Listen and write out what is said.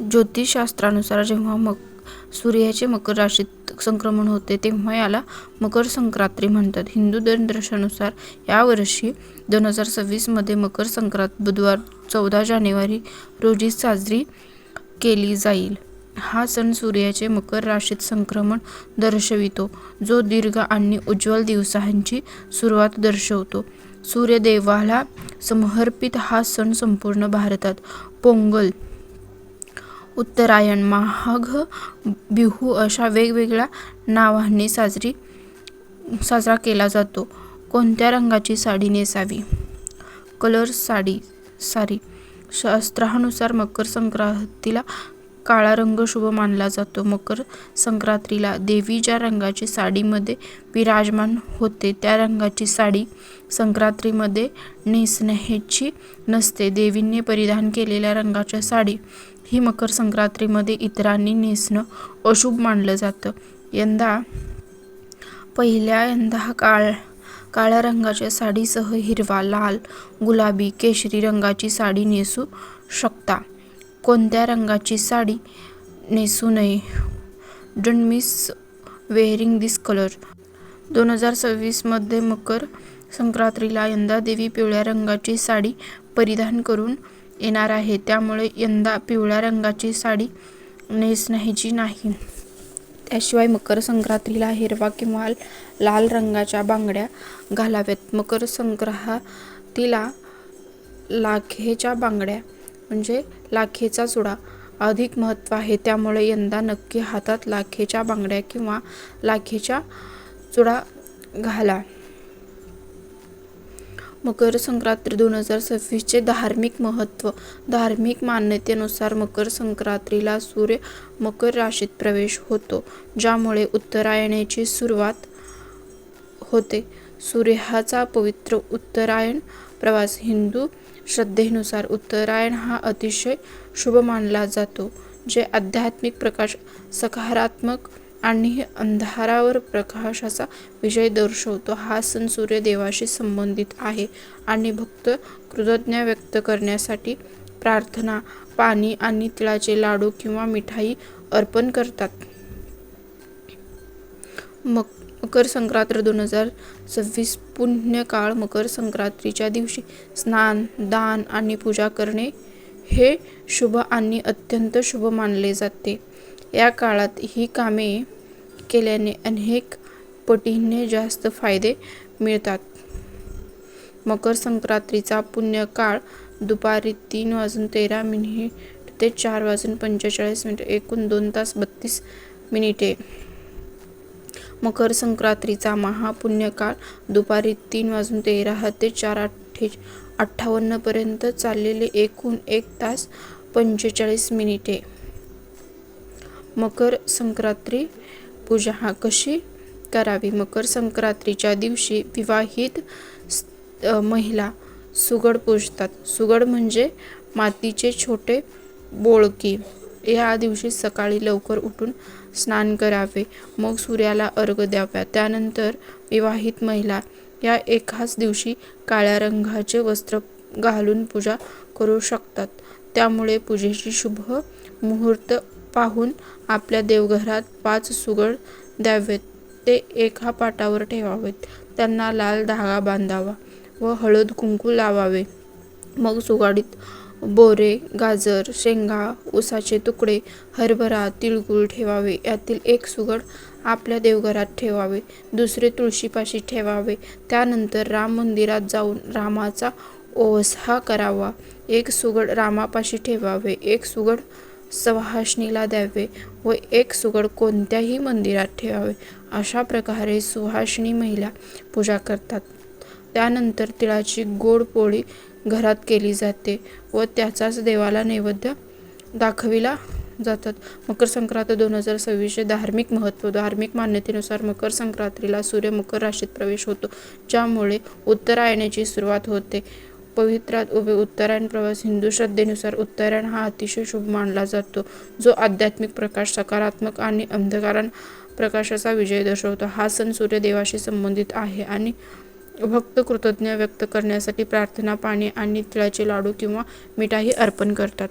ज्योतिषशास्त्रानुसार जेव्हा सूर्याचे मकर राशीत संक्रमण होते तेव्हा याला मकर संक्रांती म्हणतात. हिंदू दर्शनानुसार यावर्षी 2026 मध्ये मकर संक्रांत बुधवार 14 जानेवारी रोजी साजरी केली जाईल. हा सण सूर्याचे मकर राशीत संक्रमण दर्शवितो, जो दीर्घ आणि उज्ज्वल दिवसांची सुरुवात दर्शवतो. सूर्यदेवाला समर्पित हा सण संपूर्ण भारतात पोंगल, उत्तरायण, माघ बिहू अशा वेगवेगळ्या नावांनी साजरा केला जातो. कोणत्या रंगाची साडी नेसावी? कलर साडी. शास्त्रानुसार मकर संक्रांतीला काळा रंग शुभ मानला जातो. मकर संक्रांतीला देवी ज्या रंगाची साडीमध्ये विराजमान होते त्या रंगाची साडी संक्रांतीमध्ये नेसण्याची नसते. देवीने परिधान केलेल्या रंगाची साडी ही मकर संक्रांतीमध्ये इतरांनी नेसणं अशुभ मानलं जातं. पहिल्यांदा काळ्या रंगाच्या साडीसह हिरवा, लाल, गुलाबी, केशरी रंगाची साडी नेसू शकता. कोणत्या रंगाची साडी नेसू नये? Don't miss wearing this colour. 2026 मध्ये मकर संक्रांतीला यंदा देवी पिवळ्या रंगाची साडी परिधान करून येणार आहे, त्यामुळे यंदा पिवळ्या रंगाची साडी नेसायची नाही. त्याशिवाय मकर संक्रांतीला हिरवा किंवा लाल रंगाच्या बांगड्या घालाव्यात. मकर संक्रांतीला लाखेच्या बांगड्या म्हणजे लाखेचा चुडा अधिक महत्त्व आहे, त्यामुळे यंदा नक्की हातात लाखेच्या बांगड्या किंवा लाखेचा चुडा घाला. मकर संक्रांत 2026 चे धार्मिक महत्त्व. धार्मिक मान्यतेनुसार मकर संक्रांतीला सूर्य मकर राशीत प्रवेश होतो, ज्यामुळे उत्तरायणाची सुरुवात होते. सूर्याचा पवित्र उत्तरायण प्रवास. हिंदू श्रद्धेनुसार उत्तरायण हा अतिशय शुभ मानला जातो, जे आध्यात्मिक प्रकाश, सकारात्मक आणि अंधारावर प्रकाशाचा विजय दर्शवतो. हा सण सूर्यदेवाशी संबंधित आहे आणि भक्त कृतज्ञता व्यक्त करण्यासाठी प्रार्थना, पाणी आणि तिळाचे लाडू किंवा मिठाई अर्पण करतात. मकर संक्रांत 2026 पुण्यकाळ. मकर संक्रांतीच्या दिवशी स्नान, दान आणि पूजा करणे हे शुभ आणि अत्यंत शुभ मानले जाते. या काळात ही कामे केल्याने अनेक पटीने जास्त फायदे मिळतात. मकर संक्रांतीचा पुण्यकाळ दुपारी 3:13 ते 4:45 एकूण 2 तास 32 मिनिटे. मकर संक्रांतीचा महापुण्यकाळ दुपारी 3:13 ते 4:58 पर्यंत चाललेले एकूण 1 तास 45 मिनिटे. मकर संक्रांती पूजा कशी करावी? मकर संक्रांतीच्या दिवशी विवाहित महिला सुगड पूजतात. सुगड म्हणजे मातीचे छोटे बोळकी. या दिवशी सकाळी लवकर उठून स्नान करावे, मग सूर्याला अर्घ्य द्यावा. त्यानंतर विवाहित महिला या एकाच दिवशी काळ्या रंगाचे वस्त्र घालून पूजा करू शकतात. त्यामुळे पूजेची शुभ मुहूर्त पाहून आपल्या देवघरात 5 सुगड द्यावेत. ते एका पाटावर ठेवावेत. त्यांना लाल धागा बांधावा व हळद कुंकू लावावे. मग सुगडीत बोरे, गाजर, शेंगा, ऊसाचे तुकडे, हरभरा, तिळगुळ ठेवावे. यातील एक सुगड आपल्या देवघरात ठेवावे, दुसरे तुळशीपाशी ठेवावे. त्यानंतर राम मंदिरात जाऊन रामाचा ओवाळा करावा. एक सुगड रामापाशी ठेवावे, एक सुगड सुहासिनीला द्यावे व एक सुगड कोणत्याही मंदिरात ठेवावे. अशा प्रकारे सुहासिनी महिला पूजा करतात. त्यानंतर तिळाची गोड पोळी घरात केली जाते व त्याचाच देवाला नैवेद्य दाखविला जातात. मकर संक्रांत 2026 चे धार्मिक महत्त्व. धार्मिक मान्यतेनुसार मकर संक्रांतीला सूर्य मकर राशीत प्रवेश होतो, ज्यामुळे उत्तरायणाची सुरुवात होते. पवित्रात उभे उत्तरायण प्रवास. हिंदू श्रद्धेनुसार उत्तरायण हा अतिशय शुभ मानला जातो, जो आध्यात्मिक प्रकाश, सकारात्मक आणि अंधकारान प्रकाशाचा विजय दर्शवतो. हा सण सूर्यदेवाशी संबंधित आहे आणि भक्त कृतज्ञता व्यक्त करण्यासाठी प्रार्थना, पाणी आणि तिळाचे लाडू किंवा मिठाई अर्पण करतात.